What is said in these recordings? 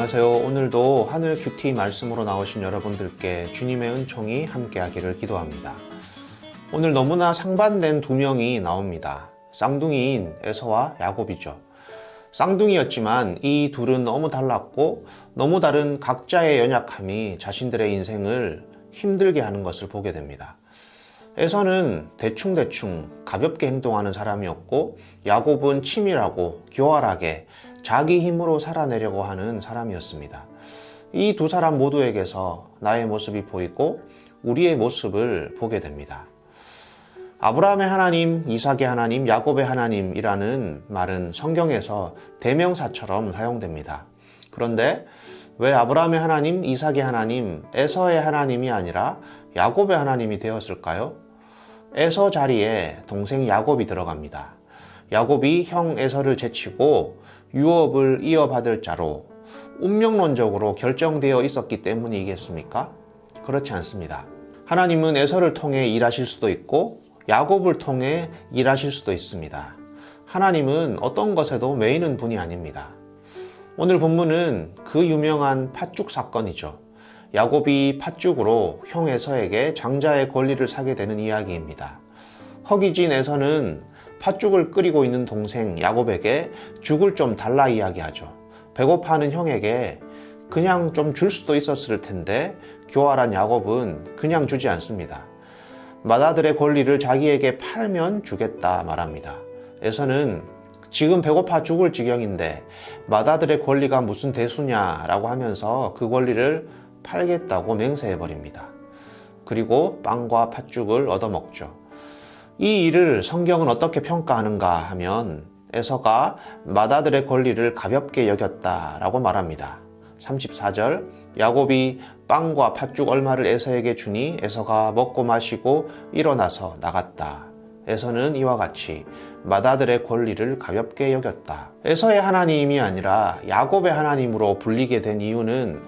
안녕하세요. 오늘도 하늘 큐티 말씀으로 나오신 여러분들께 주님의 은총이 함께하기를 기도합니다. 오늘 너무나 상반된 두 명이 나옵니다. 쌍둥이인 에서와 야곱이죠. 쌍둥이였지만 이 둘은 너무 달랐고 너무 다른 각자의 연약함이 자신들의 인생을 힘들게 하는 것을 보게 됩니다. 에서는 대충대충 가볍게 행동하는 사람이었고 야곱은 치밀하고 교활하게 자기 힘으로 살아내려고 하는 사람이었습니다. 이 두 사람 모두에게서 나의 모습이 보이고 우리의 모습을 보게 됩니다. 아브라함의 하나님, 이삭의 하나님, 야곱의 하나님이라는 말은 성경에서 대명사처럼 사용됩니다. 그런데 왜 아브라함의 하나님, 이삭의 하나님, 에서의 하나님이 아니라 야곱의 하나님이 되었을까요? 에서 자리에 동생 야곱이 들어갑니다. 야곱이 형 에서를 제치고 유업을 이어받을 자로 운명론적으로 결정되어 있었기 때문이겠습니까? 그렇지 않습니다. 하나님은 에서를 통해 일하실 수도 있고 야곱을 통해 일하실 수도 있습니다. 하나님은 어떤 것에도 매이는 분이 아닙니다. 오늘 본문은 그 유명한 팥죽 사건이죠. 야곱이 팥죽으로 형 에서에게 장자의 권리를 사게 되는 이야기입니다. 허기진 에서는 팥죽을 끓이고 있는 동생 야곱에게 죽을 좀 달라 이야기하죠. 배고파하는 형에게 그냥 좀 줄 수도 있었을 텐데 교활한 야곱은 그냥 주지 않습니다. 맏아들의 권리를 자기에게 팔면 주겠다 말합니다. 에서는 지금 배고파 죽을 지경인데 맏아들의 권리가 무슨 대수냐라고 하면서 그 권리를 팔겠다고 맹세해버립니다. 그리고 빵과 팥죽을 얻어먹죠. 이 일을 성경은 어떻게 평가하는가 하면 에서가 맏아들의 권리를 가볍게 여겼다라고 말합니다. 34절 야곱이 빵과 팥죽 얼마를 에서에게 주니 에서가 먹고 마시고 일어나서 나갔다. 에서는 이와 같이 맏아들의 권리를 가볍게 여겼다. 에서의 하나님이 아니라 야곱의 하나님으로 불리게 된 이유는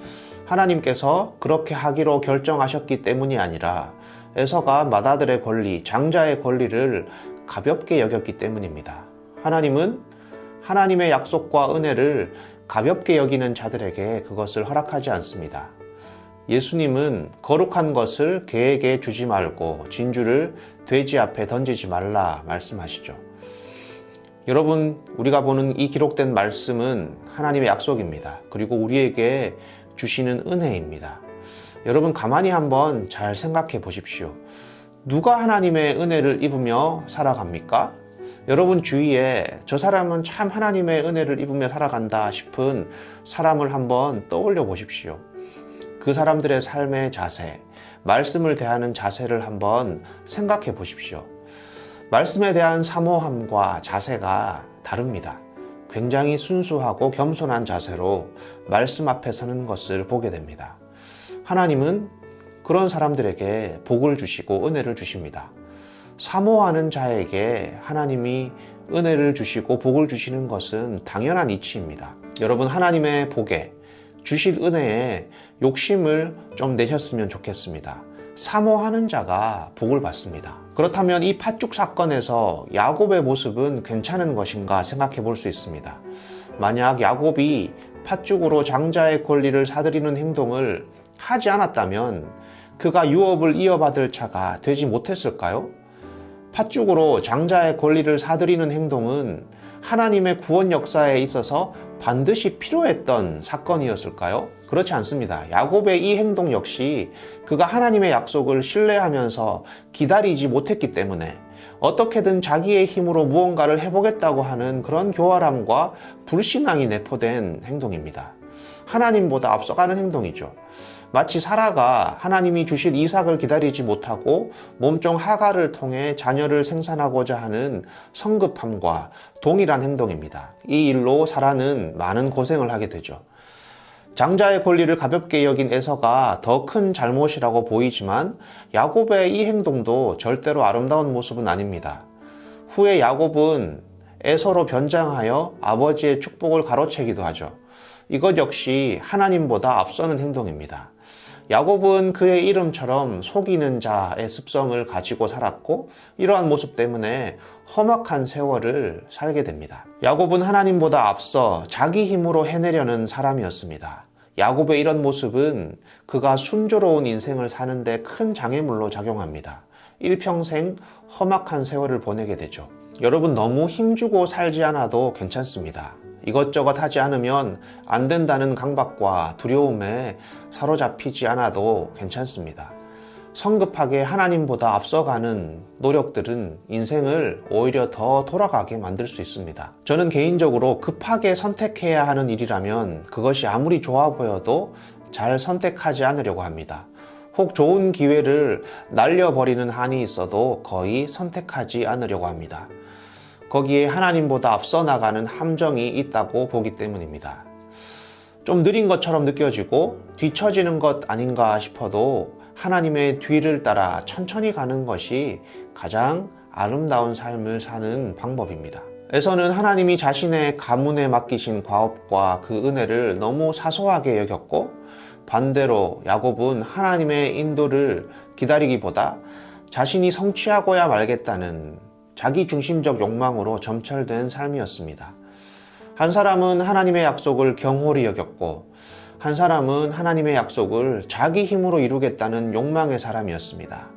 하나님께서 그렇게 하기로 결정하셨기 때문이 아니라 에서가 맏아들의 권리, 장자의 권리를 가볍게 여겼기 때문입니다. 하나님은 하나님의 약속과 은혜를 가볍게 여기는 자들에게 그것을 허락하지 않습니다. 예수님은 거룩한 것을 개에게 주지 말고 진주를 돼지 앞에 던지지 말라 말씀하시죠. 여러분, 우리가 보는 이 기록된 말씀은 하나님의 약속입니다. 그리고 우리에게 주시는 은혜입니다. 여러분 가만히 한번 잘 생각해 보십시오. 누가 하나님의 은혜를 입으며 살아갑니까? 여러분 주위에 저 사람은 참 하나님의 은혜를 입으며 살아간다 싶은 사람을 한번 떠올려 보십시오. 그 사람들의 삶의 자세, 말씀을 대하는 자세를 한번 생각해 보십시오. 말씀에 대한 사모함과 자세가 다릅니다. 굉장히 순수하고 겸손한 자세로 말씀 앞에 서는 것을 보게 됩니다. 하나님은 그런 사람들에게 복을 주시고 은혜를 주십니다. 사모하는 자에게 하나님이 은혜를 주시고 복을 주시는 것은 당연한 이치입니다. 여러분 하나님의 복에 주실 은혜에 욕심을 좀 내셨으면 좋겠습니다. 사모하는 자가 복을 받습니다. 그렇다면 이 팥죽 사건에서 야곱의 모습은 괜찮은 것인가 생각해 볼 수 있습니다. 만약 야곱이 팥죽으로 장자의 권리를 사들이는 행동을 하지 않았다면 그가 유업을 이어받을 자가 되지 못했을까요? 팥죽으로 장자의 권리를 사들이는 행동은 하나님의 구원 역사에 있어서 반드시 필요했던 사건이었을까요? 그렇지 않습니다. 야곱의 이 행동 역시 그가 하나님의 약속을 신뢰하면서 기다리지 못했기 때문에 어떻게든 자기의 힘으로 무언가를 해보겠다고 하는 그런 교활함과 불신앙이 내포된 행동입니다. 하나님보다 앞서가는 행동이죠. 마치 사라가 하나님이 주실 이삭을 기다리지 못하고 몸종 하갈을 통해 자녀를 생산하고자 하는 성급함과 동일한 행동입니다. 이 일로 사라는 많은 고생을 하게 되죠. 장자의 권리를 가볍게 여긴 에서가 더 큰 잘못이라고 보이지만 야곱의 이 행동도 절대로 아름다운 모습은 아닙니다. 후에 야곱은 에서로 변장하여 아버지의 축복을 가로채기도 하죠. 이것 역시 하나님보다 앞서는 행동입니다. 야곱은 그의 이름처럼 속이는 자의 습성을 가지고 살았고 이러한 모습 때문에 험악한 세월을 살게 됩니다. 야곱은 하나님보다 앞서 자기 힘으로 해내려는 사람이었습니다. 야곱의 이런 모습은 그가 순조로운 인생을 사는데 큰 장애물로 작용합니다. 일평생 험악한 세월을 보내게 되죠. 여러분, 너무 힘주고 살지 않아도 괜찮습니다. 이것저것 하지 않으면 안 된다는 강박과 두려움에 사로잡히지 않아도 괜찮습니다. 성급하게 하나님보다 앞서가는 노력들은 인생을 오히려 더 돌아가게 만들 수 있습니다. 저는 개인적으로 급하게 선택해야 하는 일이라면 그것이 아무리 좋아 보여도 잘 선택하지 않으려고 합니다. 혹 좋은 기회를 날려버리는 한이 있어도 거의 선택하지 않으려고 합니다. 거기에 하나님보다 앞서 나가는 함정이 있다고 보기 때문입니다. 좀 느린 것처럼 느껴지고 뒤처지는 것 아닌가 싶어도 하나님의 뒤를 따라 천천히 가는 것이 가장 아름다운 삶을 사는 방법입니다. 에서는 하나님이 자신의 가문에 맡기신 과업과 그 은혜를 너무 사소하게 여겼고, 반대로 야곱은 하나님의 인도를 기다리기보다 자신이 성취하고야 말겠다는 자기 중심적 욕망으로 점철된 삶이었습니다. 한 사람은 하나님의 약속을 경홀히 여겼고, 한 사람은 하나님의 약속을 자기 힘으로 이루겠다는 욕망의 사람이었습니다.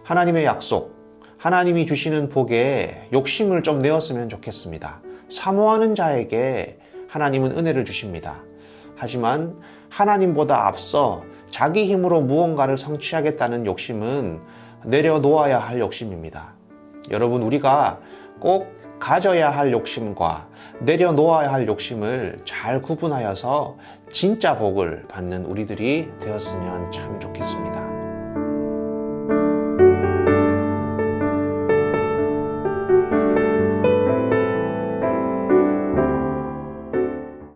하나님의 약속, 하나님이 주시는 복에 욕심을 좀 내었으면 좋겠습니다. 사모하는 자에게 하나님은 은혜를 주십니다. 하지만 하나님보다 앞서 자기 힘으로 무언가를 성취하겠다는 욕심은 내려놓아야 할 욕심입니다. 여러분, 우리가 꼭 가져야 할 욕심과 내려놓아야 할 욕심을 잘 구분하여서 진짜 복을 받는 우리들이 되었으면 참 좋겠습니다.